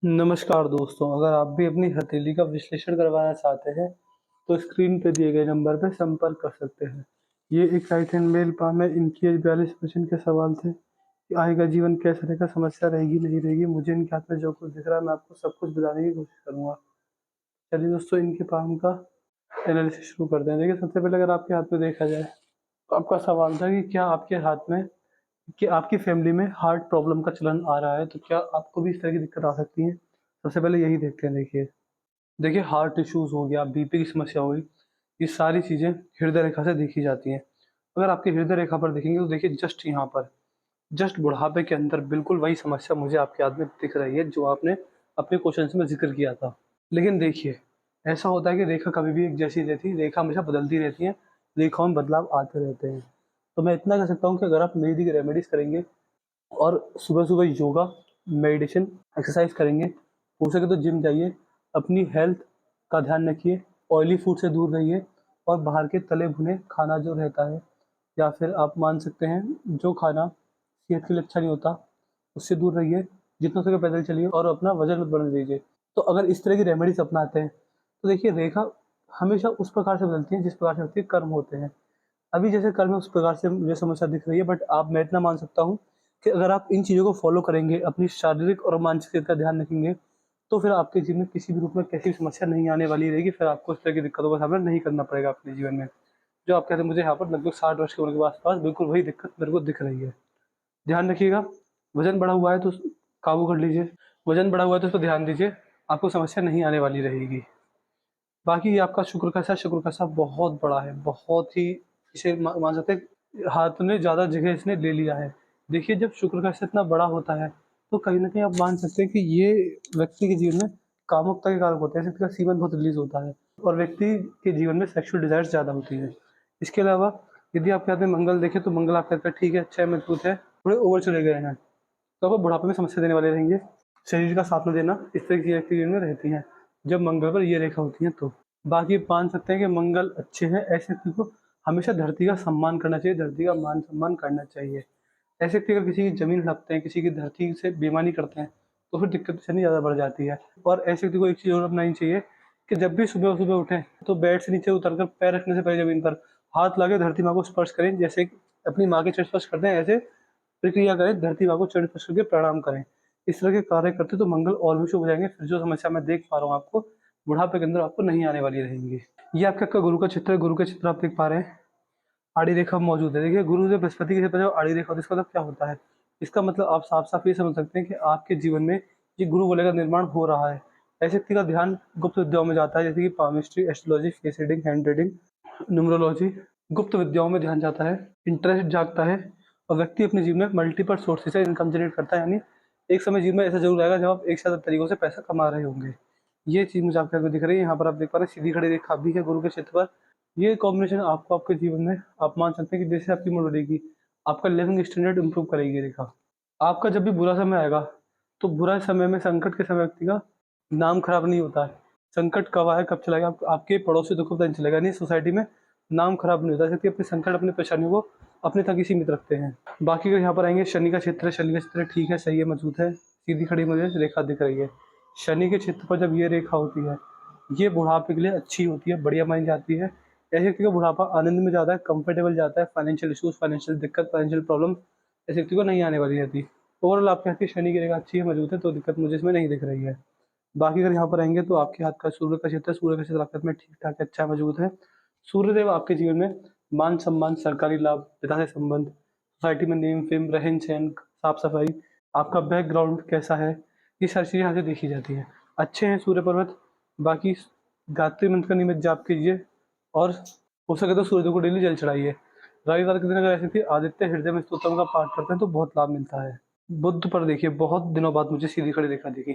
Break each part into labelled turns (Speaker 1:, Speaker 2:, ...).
Speaker 1: नमस्कार दोस्तों, अगर आप भी अपनी हथेली का विश्लेषण करवाना चाहते हैं, तो स्क्रीन पे दिए गए नंबर पर संपर्क कर सकते हैं। ये एक राइट हैंड मेल पाम है। इनकी एज 42% के सवाल थे कि आगे का जीवन कैसा रहेगा, समस्या रहेगी नहीं रहेगी। मुझे इनके हाथ में जो कुछ दिख रहा है, मैं आपको सब कुछ बताने की कोशिश करूंगा। चलिए दोस्तों, इनके पाम का एनालिसिस शुरू करते हैं। देखिए, सबसे पहले अगर आपके हाथ में देखा जाए, तो आपका सवाल था कि क्या आपके हाथ में, कि आपकी फैमिली में हार्ट प्रॉब्लम का चलन आ रहा है, तो क्या आपको भी इस तरह की दिक्कत आ सकती है। सबसे पहले यही देखते हैं। देखिए हार्ट इश्यूज हो गया, बीपी की समस्या हो गई, ये सारी चीज़ें हृदय रेखा से देखी जाती हैं। अगर आपकी हृदय रेखा पर देखेंगे, तो देखिए जस्ट यहाँ पर, जस्ट बुढ़ापे के अंदर बिल्कुल वही समस्या मुझे आपके हाथ में दिख रही है, जो आपने अपने क्वेश्चन में जिक्र किया था। लेकिन देखिए, ऐसा होता है कि रेखा कभी भी एक जैसी रहती, रेखा हमेशा बदलती रहती है, रेखाओं में बदलाव आते रहते हैं। तो मैं इतना कह सकता हूँ कि अगर आप मेरी रेमेडीज करेंगे और सुबह-सुबह योगा, मेडिटेशन, एक्सरसाइज करेंगे, हो सके तो जिम जाइए, अपनी हेल्थ का ध्यान रखिए, ऑयली फूड से दूर रहिए और बाहर के तले भुने खाना जो रहता है, या फिर आप मान सकते हैं जो खाना सेहत के लिए अच्छा नहीं होता, उससे दूर रहिए। जितना हो सके पैदल चलिए और अपना वज़न मत बढ़ने दीजिए। तो अगर इस तरह की रेमेडीज़ अपनाते हैं, तो देखिए रेखा हमेशा उस प्रकार से बदलती है जिस प्रकार से उसके कर्म होते हैं। अभी जैसे कल में उस प्रकार से मुझे समस्या दिख रही है, बट आप, मैं इतना मान सकता हूँ कि अगर आप इन चीज़ों को फॉलो करेंगे, अपनी शारीरिक और मानसिक सेहत का ध्यान रखेंगे, तो फिर आपके जीवन में किसी भी रूप में कैसी भी समस्या नहीं आने वाली रहेगी। फिर आपको इस तरह की दिक्कतों का सामना नहीं करना पड़ेगा अपने जीवन में। जो आप कहते हैं, मुझे यहाँ पर लगभग 60 वर्ष की उम्र के आस-पास बिल्कुल वही दिक्कत मेरे को दिख रही है। ध्यान रखिएगा, वज़न बढ़ा हुआ है तो काबू कर लीजिए, वज़न बढ़ा हुआ है तो उस पर ध्यान दीजिए, आपको समस्या नहीं आने वाली रहेगी। बाकी ये आपका शुक्र कसा बहुत बड़ा है, बहुत ही, इसे मान सकते हैं हाथ ने ज़्यादा जगह इसने ले लिया है। देखिए, जब शुक्र कसा इतना बड़ा होता है, तो कहीं न कहीं आप मान सकते हैं कि ये व्यक्ति के जीवन में कामुकता के कारक होते हैं, इसका सीमन बहुत रिलीज़ होता है और व्यक्ति के जीवन में सेक्सुअल डिज़ायर्स ज़्यादा होती है। इसके अलावा यदि आपके हाथ में मंगल देखें, तो मंगल आपका कहता है ठीक है, अच्छा है, मजबूत है, थोड़े ओवर चले गए हैं, तो आपको बुढ़ापे में समस्या देने वाले रहेंगे। शरीर का साथ न देना, इस तरह की चीज़ें आपके जीवन में रहती हैं, जब मंगल पर ये रेखा होती है तो। बाकी मान सकते हैं कि मंगल अच्छे हैं, ऐसे व्यक्ति को हमेशा धरती का सम्मान करना चाहिए, धरती का मान-सम्मान करना चाहिए। ऐसे व्यक्ति अगर किसी की ज़मीन हड़पते हैं, किसी की धरती से बेईमानी करते हैं, तो फिर दिक्कत परेशानी ज़्यादा बढ़ जाती है। और ऐसे व्यक्ति को एक चीज़ और अपनानी चाहिए कि जब भी सुबह-सुबह उठें, तो बेड से नीचे उतरकर पैर रखने से पहले ज़मीन पर हाथ लाके धरती माँ को स्पर्श करें, जैसे अपनी माँ के चरण स्पर्श करते हैं, ऐसे प्रक्रिया करें, धरती माँ को चरण स्पर्श करके प्रणाम करें। इस तरह के कार्य करते तो मंगल और भी शुभ हो जाएँगे, फिर जो समस्या मैं देख पा रहा हूँ आपको, बुढ़ापे के अंदर आपको नहीं आने वाली रहेंगी। ये आपका गुरु का चित्र है, गुरु का चित्र आप देख पा रहे हैं, आड़ी रेखा मौजूद है। देखिए, गुरु से बृहस्पति के क्षेत्र में जब आड़ी रेखा होती है, इसका मतलब क्या होता है? इसका मतलब आप साफ-साफ ये समझ सकते हैं कि आपके जीवन में ये गुरु वलय का निर्माण हो रहा है। ऐसे व्यक्ति का ध्यान गुप्त विद्याओं में जाता है, जैसे कि palmistry, astrology, face reading, hand reading, numerology, गुप्त विद्याओं में ध्यान जाता है, इंटरेस्ट जागता है और व्यक्ति अपने जीवन में मल्टीपल सोर्सेस से इनकम जनरेट करता है। यानी एक समय जीवन में ऐसा ज़रूर आएगा जब आप एक से ज़्यादा तरीकों से पैसा कमा रहे होंगे। ये चीज़ मुझे आपके हाथ में दिख रही है। यहाँ पर आप देख पा रहे हैं सीधी खड़ी रेखा भी है गुरु के क्षेत्र पर। ये कॉम्बिनेशन आपको आपके जीवन में, आप मान सकते हैं कि जैसे आपकी उम्र बढ़ेगी, आपका लिविंग स्टैंडर्ड इम्प्रूव करेगी ये रेखा। आपका जब भी बुरा समय आएगा, तो बुरा समय में, संकट के समय व्यक्ति का नाम खराब नहीं होता है। संकट कब आए, कब चला गया, आपके पड़ोसी को पता नहीं चलेगा। नहीं, सोसाइटी में नाम खराब नहीं होता, जैसे कि अपने संकट, अपनी परेशानियों को अपने तक ही सीमित रखते हैं। बाकी अगर यहाँ पर आएँगे, शनि का क्षेत्र है, शनि का क्षेत्र ठीक है, सही है, मजबूत है। सीधी खड़ी मुझे रेखा दिख रही है। शनि के क्षेत्र पर जब ये रेखा होती है, ये बुढ़ापे के लिए अच्छी होती है, बढ़िया मानी जाती है। ऐसे व्यक्ति का बुढ़ापा आनंद में जाता है, कंफर्टेबल जाता है, फाइनेंशियल इश्यूज़, फाइनेंशियल दिक्कत, फाइनेंशियल प्रॉब्लम ऐसे व्यक्ति को नहीं आने वाली रहती। ओवरऑल आपके हाथ की शनि की रेखा अच्छी है, मजबूत है, तो दिक्कत मुझे इसमें नहीं दिख रही है। बाकी अगर यहाँ पर आएँगे, तो आपके हाथ का सूर्य का क्षेत्र है, सूर्य का क्षेत्र आपके हाथ में ठीक-ठाक है, अच्छा है, मजबूत है। सूर्यदेव आपके जीवन में मान-सम्मान, सरकारी लाभ, पिता से संबंध, सोसाइटी में नेम-फेम, रहन-सहन, साफ-सफाई, आपका बैकग्राउंड कैसा है, ये सारी चीज़ें यहाँ से देखी जाती हैं। अच्छे हैं सूर्य पर्वत। बाकी गायत्री मंत्र का नियमित जाप कीजिए और हो सके तो सूर्यदेव को डेली जल चढ़ाइए। रविवार के दिन अगर ऐसी थी आदित्य हृदय स्तोत्रम का पाठ करते हैं, तो बहुत लाभ मिलता है। बुध पर देखिए, बहुत दिनों बाद मुझे सीधी खड़ी रेखा दिखी।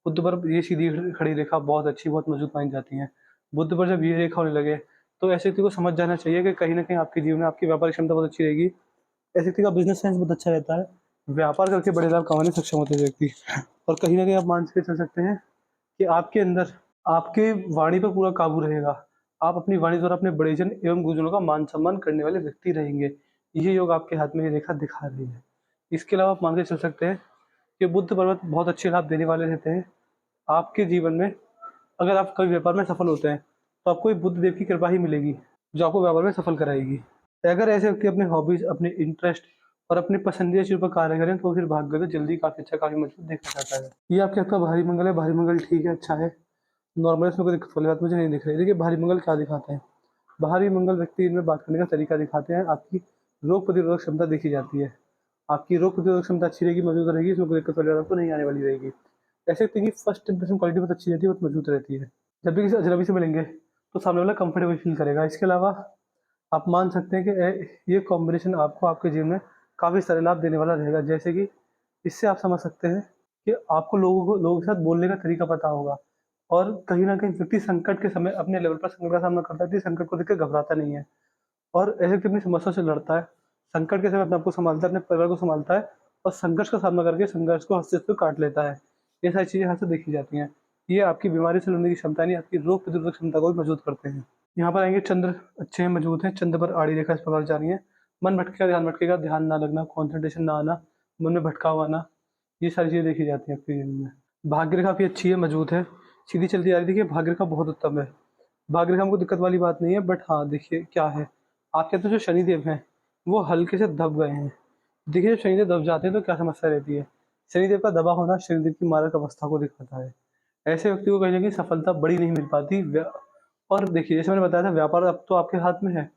Speaker 1: बुध पर ये सीधी खड़ी रेखा बहुत अच्छी, बहुत मजबूत मानी जाती है। बुध पर जब ये रेखा होने लगे, तो ऐसे व्यक्ति को समझ जाना चाहिए कि कहीं न कहीं आपके जीवन में आपकी व्यापारिक क्षमता बहुत अच्छी रहेगी। ऐसे व्यक्ति का बिज़नेस सेंस बहुत अच्छा रहता है। व्यापार करके बड़े लाभ कमाने में सक्षम होते हैं व्यक्ति। और कहीं न कहीं आप मान के चल सकते हैं कि आपके अंदर, आपके वाणी पर पूरा काबू रहेगा। आप अपनी वाणी द्वारा अपने बड़ेजन एवं गुरुजनों का मान-सम्मान करने वाले व्यक्ति रहेंगे। ये योग आपके हाथ में ये रेखा दिखा रही है। इसके अलावा आप मान के चल सकते हैं कि बुध पर्वत बहुत अच्छे लाभ देने वाले रहते हैं। आपके जीवन में अगर आप कभी व्यापार में सफल होते हैं, तो आपको ये बुद्धदेव की कृपा ही मिलेगी, जो आपको व्यापार में सफल कराएगी। अगर ऐसे व्यक्ति अपने हॉबीज़, अपने इंटरेस्ट और अपनी पसंदीदा चीज़ों पर कार्य करें, तो फिर भाग्य तो जल्दी काफ़ी अच्छा, काफ़ी मजबूत देखा जाता है। ये आपके आपका भारी मंगल है, भारी मंगल ठीक है, अच्छा है। नॉर्मल, इसमें कोई दिक्कत वाली बात मुझे नहीं दिख रही। देखिए भारी मंगल क्या दिखाते हैं? भारी मंगल व्यक्ति इनमें बात करने का तरीका दिखाते हैं, आपकी रोग प्रतिरोधक क्षमता देखी जाती है। आपकी रोग प्रतिरोधक क्षमता अच्छी रहेगी, मजबूत रहेगी, इसमें कोई दिक्कत वाली बात आपको नहीं आने वाली रहेगी। ऐसे व्यक्ति की फर्स्ट इंप्रेशन क्वालिटी बहुत अच्छी रहती है, बहुत मजबूत रहती है। जब भी किसी अजनबी से मिलेंगे, तो सामने वाला कंफर्टेबल फील करेगा। इसके अलावा आप मान सकते हैं कि ये कॉम्बिनेशन आपको आपके जीवन में काफ़ी सारे लाभ देने वाला रहेगा। जैसे कि इससे आप समझ सकते हैं कि आपको लोगों के साथ बोलने का तरीका पता होगा, और कहीं न कहीं व्यक्ति संकट के समय अपने लेवल पर संकट का सामना करता है, तो संकट को देख के घबराता नहीं है, और ऐसे व्यक्ति अपनी समस्या से लड़ता है। संकट के समय अपने आप को सँभालता है, अपने परिवार को सँभालता है, और संघर्ष का सामना करके संघर्ष को हँसते-हँसते काट लेता है। ये सारी चीज़ें यहाँ से देखी जाती हैं। ये आपकी बीमारी से लड़ने की क्षमता नहीं, आपकी रोग प्रतिरोधक क्षमता को भी मजबूत करते हैं। यहाँ पर आएँगे चंद्र अच्छे हैं, मजबूत हैं, चंद्र पर आड़ी रेखा इस प्रकार जा रही है। मन भटकेगा, ध्यान ना लगना, कॉन्सन्ट्रेशन ना आना, मन में भटकाव आना, ये सारी चीज़ें देखी जाती हैं आपके जीवन में। भाग्य रेखा आपकी अच्छी है, मजबूत है, सीधी चलती आ रही है। देखिए भाग्य रेखा बहुत उत्तम है। भाग्य रेखा में कोई दिक्कत वाली बात नहीं है, बट हाँ, देखिए क्या है, आपके तो जो शनिदेव हैं, वो हल्के से दब गए हैं। देखिए जब शनिदेव दब जाते हैं तो क्या समस्या रहती है? शनिदेव का दबा होना शनिदेव की मारक अवस्था को दिखाता है। ऐसे व्यक्ति को कहीं न कहीं सफलता बड़ी नहीं मिल पाती। और देखिए जैसे मैंने बताया था, व्यापार अब तो आपके हाथ में है।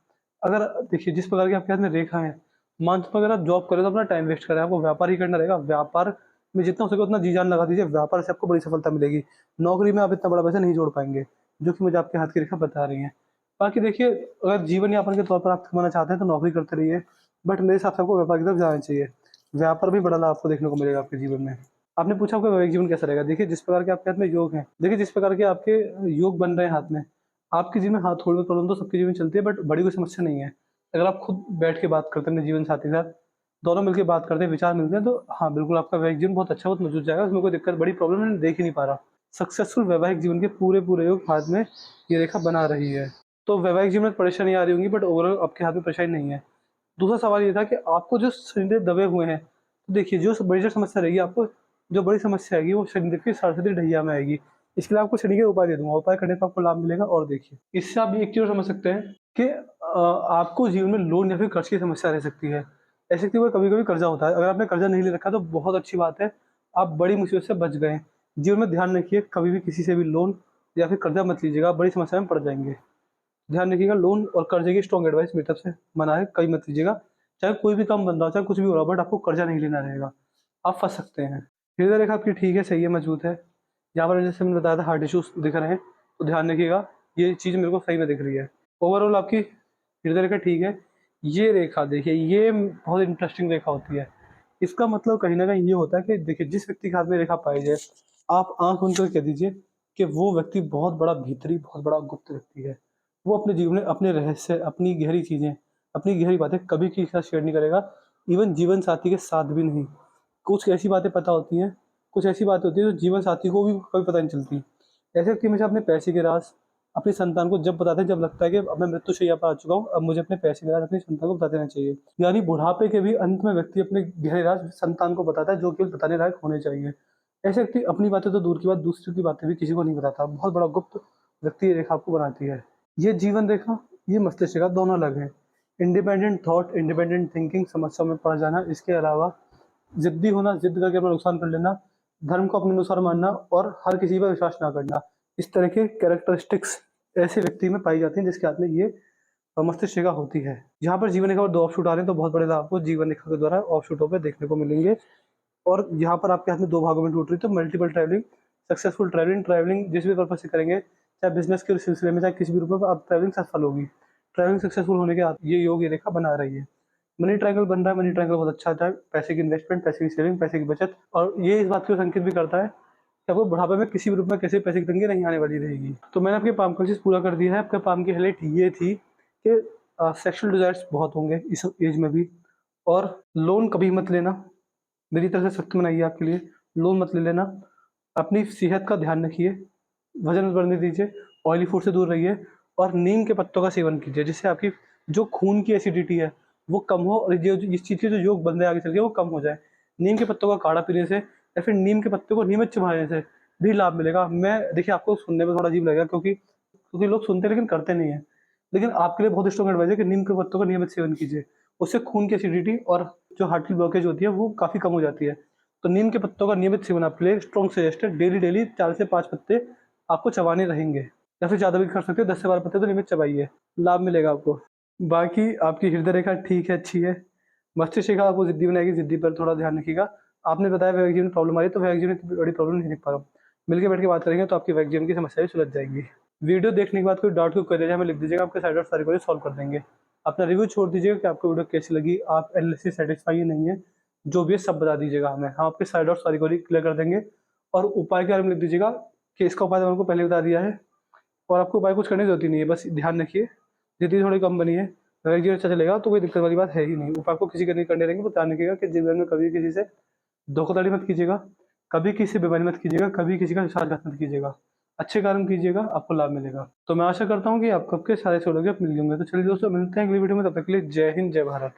Speaker 1: अगर देखिए जिस प्रकार की आपके हाथ में रेखा है, मान लो अगर आप जॉब कर रहे हो तो अपना टाइम वेस्ट कर रहे हैं, आपको व्यापार ही करना रहेगा। व्यापार में जितना हो सके उतना जी-जान लगा दीजिए, व्यापार से आपको बड़ी सफलता मिलेगी। नौकरी में आप इतना बड़ा पैसा नहीं जोड़ पाएँगे, जो कि मुझे आपके हाथ की रेखा बता रही है। बाकी देखिए, अगर जीवन यापन के तौर पर आप कमाना चाहते हैं तो नौकरी करते रहिए, बट मेरे हिसाब से आपको व्यापार की तरफ जाना चाहिए। व्यापार भी बड़ा लाभ आपको देखने को मिलेगा आपके जीवन में। आपने पूछा आपका वैवाहिक जीवन कैसा रहेगा? देखिए जिस प्रकार के आपके हाथ में योग हैं, देखिए जिस प्रकार के आपके योग बन रहे हैं हाथ में, आपके जीवन में हाँ, थोड़ी बहुत प्रॉब्लम तो सबके जीवन में चलती है, बट बड़ी कोई समस्या नहीं है। अगर आप खुद बैठ के बात करते हैं अपने जीवन साथी के साथ, दोनों मिलके बात करते हैं, विचार मिलते हैं, तो हाँ, बिल्कुल आपका वैवाहिक जीवन बहुत अच्छा, बहुत मजबूत जाएगा, उसमें कोई दिक्कत, बड़ी प्रॉब्लम मैं देख ही नहीं पा रहा। सक्सेसफुल वैवाहिक जीवन के पूरे-पूरे योग हाथ में ये रेखा बना रही है। तो वैवाहिक जीवन में परेशानी आ रही होंगी, बट ओवरऑल आपके हाथ में परेशानी नहीं है। दूसरा सवाल ये था कि आपको जो शनिदेव दबे हुए हैं, तो देखिए जो मेजर समस्या रहेगी आपको, जो बड़ी समस्या आएगी वो शनिदेव की सरस्वती ढैया में आएगी। इसके लिए आपको शनि के उपाय दे दूँगा, उपाय करने पे आपको लाभ मिलेगा। और देखिए, इससे आप एक चीज़ और समझ सकते हैं कि आपको जीवन में लोन या फिर कर्ज की समस्या रह सकती है। ऐसे व्यक्ति को कभी-कभी कर्जा होता है, अगर आपने कर्जा नहीं ले रखा तो बहुत अच्छी बात है, आप बड़ी मुसीबत से बच गए हैं। जीवन में ध्यान रखिए, कभी भी किसी से भी लोन या फिर कर्जा मत लीजिएगा, आप बड़ी समस्या में पड़ जाएँगे। ध्यान रखिएगा, लोन और कर्जे की स्ट्रॉन्ग एडवाइस मेरी तरफ से मना है, कभी मत लीजिएगा। चाहे कोई भी काम बन रहा हो, चाहे कुछ भी हो रहा हो, बट आपको कर्जा नहीं लेना रहेगा, आप फँस सकते हैं। हृदय रेखा आपकी ठीक है, सही है, मजबूत है। यहाँ पर जैसे मैंने बताया था हार्ट इश्यूज़ दिख रहे हैं, तो ध्यान रखिएगा, ये चीज़ मेरे को सही में दिख रही है। ओवरऑल आपकी हृदय रेखा ठीक है। ये रेखा देखिए, ये बहुत इंटरेस्टिंग रेखा होती है। इसका मतलब कहीं न कहीं ये होता है कि देखिए जिस व्यक्ति के हाथ में रेखा पाई जाए, आप आँख बंद करके कह दीजिए कि वो व्यक्ति बहुत बड़ा भीतरी, बहुत बड़ा गुप्त व्यक्ति है। वो अपने जीवन में अपने रहस्य, अपनी गहरी चीज़ें, अपनी गहरी बातें कभी किसी के साथ शेयर नहीं करेगा, इवन जीवन साथी के साथ भी नहीं। कुछ ऐसी बातें पता होती हैं, कुछ ऐसी बातें होती हैं जो जीवन साथी को भी कभी पता नहीं चलती। ऐसे व्यक्ति हमेशा अपने पैसे के राज़ अपनी संतान को जब बताते हैं, जब लगता है कि अब मैं मृत्युशैया पर आ चुका हूँ, अब मुझे अपने पैसे के राज़ अपनी संतान को बता देना चाहिए। यानी बुढ़ापे के भी अंत में व्यक्ति अपने गहरे राज़ संतान को बताता है, जो केवल बताने लायक होने चाहिए। ऐसे व्यक्ति अपनी बातें तो दूर की बात, दूसरों की बातें भी किसी को नहीं बताता। बहुत बड़ा गुप्त व्यक्ति ये रेखा आपको बनाती है। ये जीवन रेखा, ये मस्तिष्क रेखा, दोनों अलग हैं। इंडिपेंडेंट थॉट, इंडिपेंडेंट थिंकिंग, समस्याओं में पड़ जाना, इसके अलावा ज़िद्दी होना, ज़िद करके अपना नुकसान कर लेना, धर्म को अपने अनुसार मानना और हर किसी पर विश्वास ना करना। इस तरह के कैरेक्टरिस्टिक्स ऐसे व्यक्ति में पाई जाती हैं जिसके हाथ में ये मस्तिष्क रेखा होती है। यहाँ पर जीवन रेखा और 2 ऑफशूट आ रहे हैं, तो बहुत बड़े लाभ आपको जीवन रेखा के द्वारा ऑफशूटों पे देखने को मिलेंगे। और यहाँ पर आपके हाथ में 2 भागों में टूट रही है, तो multiple travelling, successful travelling, travelling जिस भी पर्पज़ से करेंगे, चाहे बिज़नेस के सिलसिले में, चाहे किसी भी रूप में, आप ट्रैवलिंग सफल होगी। ट्रैवलिंग सक्सेसफुल होने के बाद ये योग, ये रेखा बना रही है। मनी ट्रायंगल बन रहा है, मनी ट्रायंगल बहुत अच्छा आता है, पैसे की इन्वेस्टमेंट, पैसे की सेविंग, पैसे की बचत, और ये इस बात को संकेत भी करता है कि आपको बुढ़ापे में किसी भी रूप में कैसे पैसे की तंगी नहीं आने वाली रहेगी। तो मैंने आपके पाम का चीज़ पूरा कर दिया है। आपके पाम की हाइलाइट ये थी कि सेक्सुअल डिज़ायर्स बहुत होंगे इस एज में भी, और लोन कभी मत लेना, मेरी तरफ से सख्त मनाही है आपके लिए, लोन मत ले लेना। अपनी सेहत का ध्यान रखिए, वज़न मत बढ़ने दीजिए, ऑयली फूड से दूर रहिए, और नीम के पत्तों का सेवन कीजिए, जिससे आपकी जो खून की एसिडिटी है वो कम हो, और ये जो इस चीज़ के जो योग बन रहे हैं आगे चल के वो कम हो जाए। नीम के पत्तों का काढ़ा पीने से या फिर नीम के पत्ते को नियमित चबाने से भी लाभ मिलेगा। मैं देखिए आपको सुनने में थोड़ा अजीब लगेगा क्योंकि लोग सुनते हैं लेकिन करते नहीं हैं। लेकिन आपके लिए बहुत स्ट्रॉन्ग एडवाइस है कि नीम के पत्तों का नियमित सेवन कीजिए। उससे खून की एसिडिटी और जो हार्ट की ब्लॉकेज होती है वो काफ़ी कम हो जाती है। तो नीम के पत्तों का नियमित सेवन आपके लिए स्ट्रॉन्ग सजेस्ट है। डेली 4 से 5 पत्ते आपको चबाने रहेंगे या फिर ज़्यादा भी कर सकते हो, 10 से 12 पत्ते तो नियमित चबाइए, लाभ मिलेगा आपको। बाकी आपकी हृदय रेखा ठीक है, अच्छी है। मस्तिष्क रेखा आपको ज़िद्दी बनाएगी, ज़िद्दी पर थोड़ा ध्यान रखिएगा। आपने बताया वैवाहिक जीवन में प्रॉब्लम आ रही है, तो वैवाहिक जीवन में इतनी बड़ी प्रॉब्लम नहीं देख पा रहा हूँ। मिलके बैठ के बात करेंगे तो आपकी वैवाहिक जीवन की समस्या भी सुलझ जाएगी। वीडियो देखने के बाद कोई डाउट, कोई क्वेरी हमें लिख दीजिएगा, आपके साइड और सारी क्वेरी सॉल्व कर देंगे। अपना रिव्यू छोड़ दीजिएगा कि आपको वीडियो कैसी लगी, आप एनालिसिस से सैटिस्फाई है नहीं है, जो भी है सब बता दीजिएगा हमें। हम आपके साइड और सारी क्वेरी क्लियर कर देंगे। और उपाय के बारे में लिख दीजिएगा कि इसका उपाय तो मैंने आपको पहले बता दिया है और आपको उपाय कुछ करने की ज़रूरत ही नहीं है। बस ध्यान रखिए, ज़िद्दी थोड़ी कम बनी है, वैवाहिक जीवन अच्छा चलेगा तो कोई दिक्कत वाली बात है ही नहीं। उपाय आपको किसी का नहीं करने देंगे, तो ध्यान रखिएगा कि जीवन में कभी किसी से धोखाधड़ी मत कीजिएगा, कभी किसी से बेईमानी मत कीजिएगा, कभी किसी का विश्वासघात मत कीजिएगा। अच्छे कर्म कीजिएगा, आपको लाभ मिलेगा। तो मैं आशा करता हूँ कि आपको आपके सारे सवालों के मिल गए होंगे। तो चलिए दोस्तों, मिलते हैं अगली वीडियो में, तब तक के लिए जय हिंद, जय भारत।